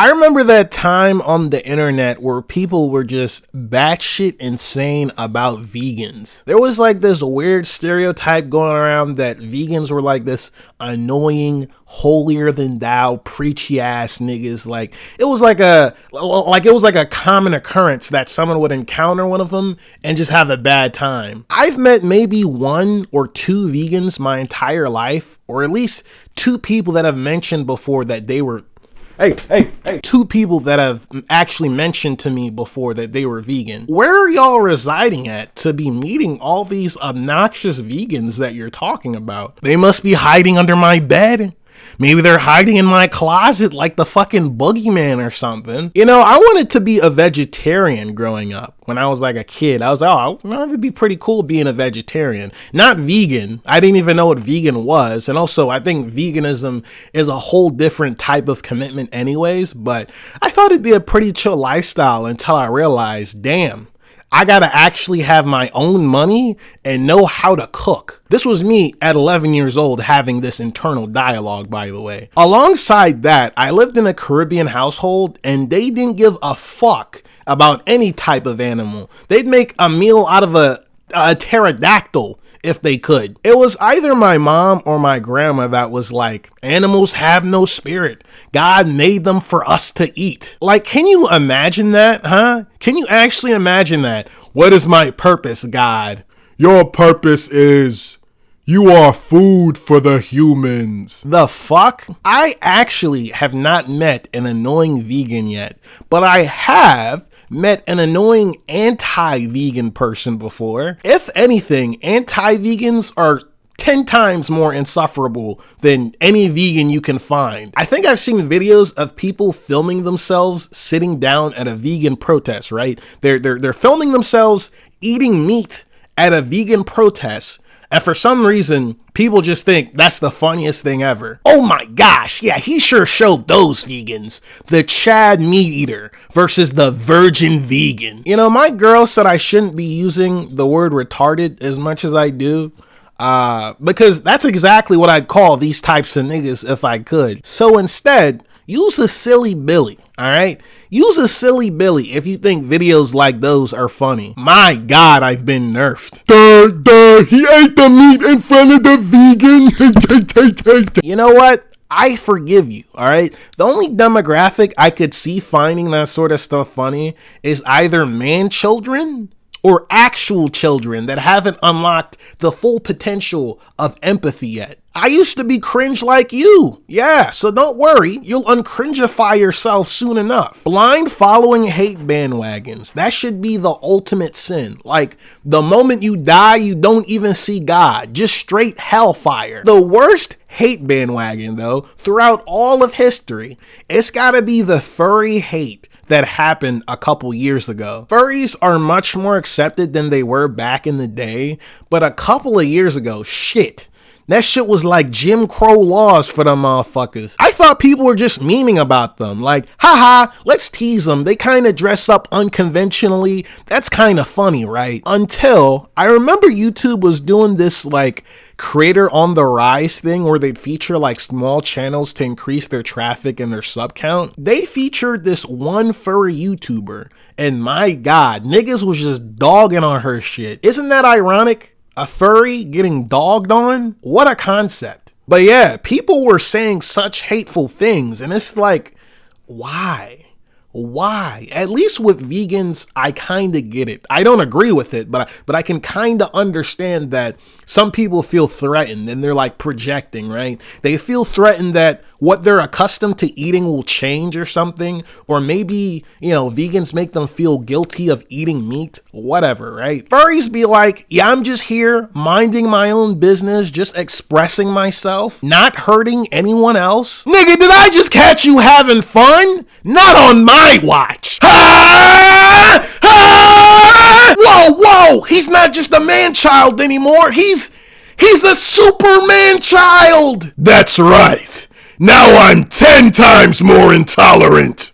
I remember that time on the internet where people were just batshit insane about vegans. There was like this weird stereotype going around that vegans were like this annoying, holier than thou, preachy ass niggas. Like it was like a common occurrence that someone would encounter one of them and just have a bad time. I've met maybe 1 or 2 vegans my entire life, or at least 2 people that have mentioned before that they were 2 people that have actually mentioned to me before that they were vegan. Where are y'all residing at to be meeting all these obnoxious vegans that you're talking about? They must be hiding under my bed. Maybe they're hiding in my closet like the fucking boogeyman or something. You know, I wanted to be a vegetarian growing up. When I was like a kid, I was like, oh, it'd be pretty cool being a vegetarian. Not vegan. I didn't even know what vegan was. And also, I think veganism is a whole different type of commitment anyways. But I thought it'd be a pretty chill lifestyle until I realized, damn, I gotta actually have my own money and know how to cook. This was me at 11 years old having this internal dialogue, by the way. Alongside that, I lived in a Caribbean household and they didn't give a fuck about any type of animal. They'd make a meal out of a pterodactyl if they could. It was either my mom or my grandma that was like, animals have no spirit. God made them for us to eat. Like, can you imagine that, huh? Can you actually imagine that? What is my purpose, God? Your purpose is you are food for the humans. The fuck? I actually have not met an annoying vegan yet, but I have met an annoying anti-vegan person before. If anything, anti-vegans are 10 times more insufferable than any vegan you can find. I think I've seen videos of people filming themselves sitting down at a vegan protest, right? They're filming themselves eating meat at a vegan protest. And for some reason, people just think that's the funniest thing ever. Oh my gosh, yeah, he sure showed those vegans. The Chad meat eater versus the virgin vegan. You know, my girl said I shouldn't be using the word retarded as much as I do. Because that's exactly what I'd call these types of niggas if I could. So instead, use a silly Billy, alright? Use a silly Billy if you think videos like those are funny. My God, I've been nerfed. He ate the meat in front of the vegan. You know what? I forgive you, alright? The only demographic I could see finding that sort of stuff funny is either man children or actual children that haven't unlocked the full potential of empathy yet. I used to be cringe like you. Yeah, so don't worry, you'll uncringify yourself soon enough. Blind following hate bandwagons. That should be the ultimate sin. Like, the moment you die, you don't even see God. Just straight hellfire. The worst hate bandwagon, though, throughout all of history, it's gotta be the furry hate that happened a couple years ago. Furries are much more accepted than they were back in the day, but a couple of years ago, shit, that shit was like Jim Crow laws for them motherfuckers. I thought people were just memeing about them, like, haha, let's tease them. They kind of dress up unconventionally. That's kind of funny, right? Until I remember YouTube was doing this like creator on the rise thing where they'd feature like small channels to increase their traffic and their sub count. They featured this one furry YouTuber, and my God, niggas was just dogging on her shit. Isn't that ironic? A furry getting dogged on? What a concept. But yeah, people were saying such hateful things, and it's like, why? Why? At least with vegans, I kind of get it. I don't agree with it, but I can kind of understand that some people feel threatened and they're like projecting, right? They feel threatened that what they're accustomed to eating will change or something, or maybe, you know, vegans make them feel guilty of eating meat, whatever, right? Furries be like, yeah, I'm just here minding my own business, just expressing myself, not hurting anyone else. Nigga, did I just catch you having fun? Not on my watch. Ah! Ah! Whoa, he's not just a man-child anymore. He's a Superman child. That's right. Now I'm 10 times more intolerant.